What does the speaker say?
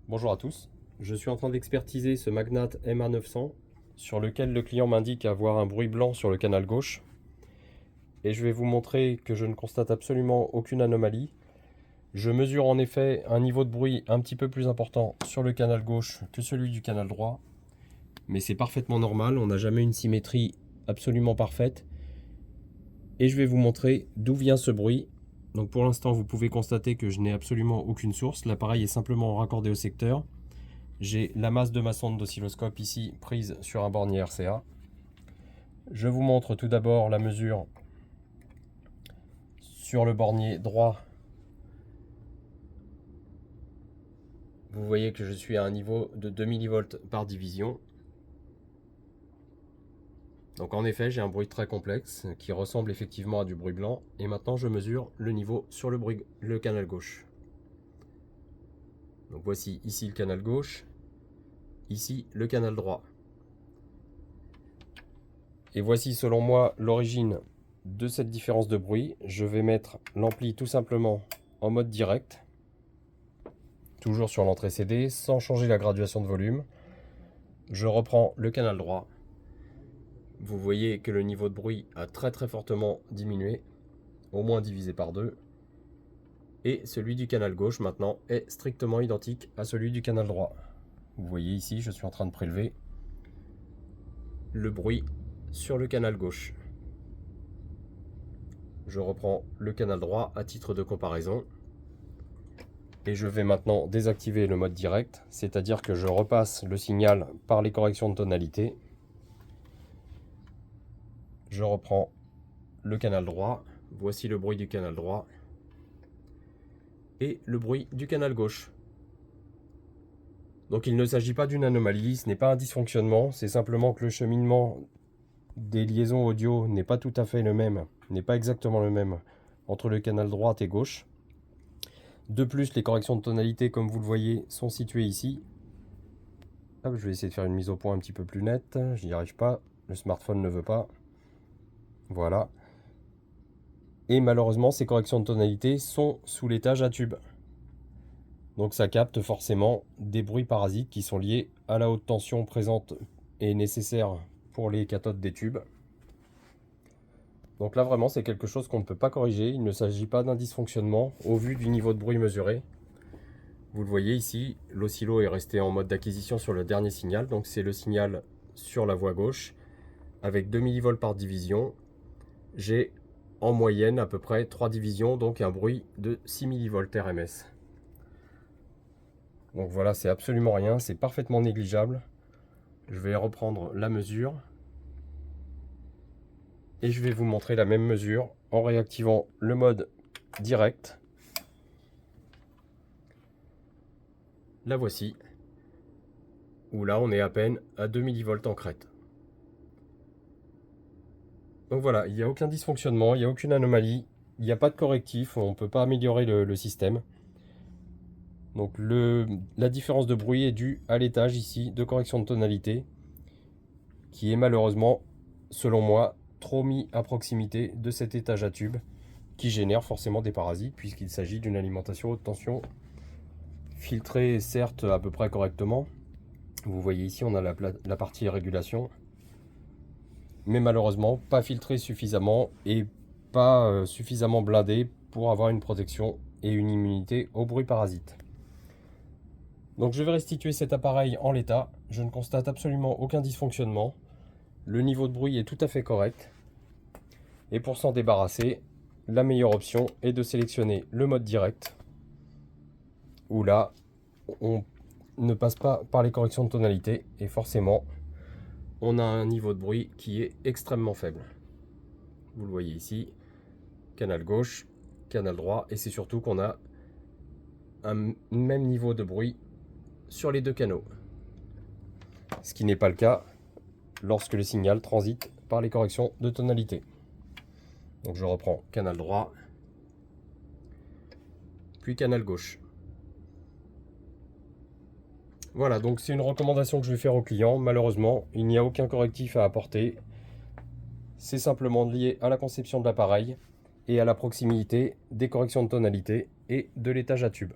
Bonjour à tous, je suis en train d'expertiser ce Magnat MA900 sur lequel le client m'indique avoir un bruit blanc sur le canal gauche et je vais vous montrer que je ne constate absolument aucune anomalie. Je mesure en effet un niveau de bruit un petit peu plus important sur le canal gauche que celui du canal droit, mais c'est parfaitement normal, on n'a jamais une symétrie absolument parfaite et je vais vous montrer d'où vient ce bruit. Donc pour l'instant vous pouvez constater que je n'ai absolument aucune source, l'appareil est simplement raccordé au secteur. J'ai la masse de ma sonde d'oscilloscope ici prise sur un bornier RCA. Je vous montre tout d'abord la mesure sur le bornier droit. Vous voyez que je suis à un niveau de 2 mV par division. Donc en effet, j'ai un bruit très complexe qui ressemble effectivement à du bruit blanc. Et maintenant, je mesure le niveau sur le canal gauche. Donc voici ici le canal gauche, ici le canal droit. Et voici selon moi l'origine de cette différence de bruit. Je vais mettre l'ampli tout simplement en mode direct, toujours sur l'entrée CD, sans changer la graduation de volume. Je reprends le canal droit. Vous voyez que le niveau de bruit a très fortement diminué, au moins divisé par 2. Et celui du canal gauche maintenant est strictement identique à celui du canal droit. Vous voyez ici, je suis en train de prélever le bruit sur le canal gauche. Je reprends le canal droit à titre de comparaison. Et je vais maintenant désactiver le mode direct, c'est-à-dire que je repasse le signal par les corrections de tonalité. Je reprends le canal droit. Voici le bruit du canal droit. Et le bruit du canal gauche. Donc il ne s'agit pas d'une anomalie, ce n'est pas un dysfonctionnement, c'est simplement que le cheminement des liaisons audio n'est pas tout à fait le même, n'est pas exactement le même entre le canal droit et gauche. De plus, les corrections de tonalité, comme vous le voyez, sont situées ici. Hop, je vais essayer de faire une mise au point un petit peu plus nette, je n'y arrive pas, le smartphone ne veut pas. Voilà. Et malheureusement, ces corrections de tonalité sont sous l'étage à tube. Donc ça capte forcément des bruits parasites qui sont liés à la haute tension présente et nécessaire pour les cathodes des tubes. Donc là vraiment c'est quelque chose qu'on ne peut pas corriger, il ne s'agit pas d'un dysfonctionnement au vu du niveau de bruit mesuré. Vous le voyez ici, l'oscillo est resté en mode d'acquisition sur le dernier signal, donc c'est le signal sur la voie gauche avec 2 mV par division. J'ai en moyenne à peu près 3 divisions, donc un bruit de 6 mV RMS. Donc voilà, c'est absolument rien, c'est parfaitement négligeable. Je vais reprendre la mesure. Et je vais vous montrer la même mesure en réactivant le mode direct. La voici. Où là, on est à peine à 2 mV en crête. Donc voilà, il n'y a aucun dysfonctionnement, il n'y a aucune anomalie, il n'y a pas de correctif, on ne peut pas améliorer le système. Donc la différence de bruit est due à l'étage ici de correction de tonalité, qui est malheureusement, selon moi, trop mis à proximité de cet étage à tube, qui génère forcément des parasites, puisqu'il s'agit d'une alimentation haute tension, filtrée certes à peu près correctement. Vous voyez ici, on a la partie régulation, mais malheureusement pas filtré suffisamment et pas suffisamment blindé pour avoir une protection et une immunité aux bruits parasites. Donc je vais restituer cet appareil en l'état, je ne constate absolument aucun dysfonctionnement, le niveau de bruit est tout à fait correct, et pour s'en débarrasser, la meilleure option est de sélectionner le mode direct, où là, on ne passe pas par les corrections de tonalité, et forcément, on a un niveau de bruit qui est extrêmement faible. Vous le voyez ici, canal gauche, canal droit, et c'est surtout qu'on a un même niveau de bruit sur les deux canaux. Ce qui n'est pas le cas lorsque le signal transite par les corrections de tonalité. Donc je reprends canal droit, puis canal gauche. Voilà, donc c'est une recommandation que je vais faire au client. Malheureusement, il n'y a aucun correctif à apporter. C'est simplement lié à la conception de l'appareil et à la proximité des corrections de tonalité et de l'étage à tube.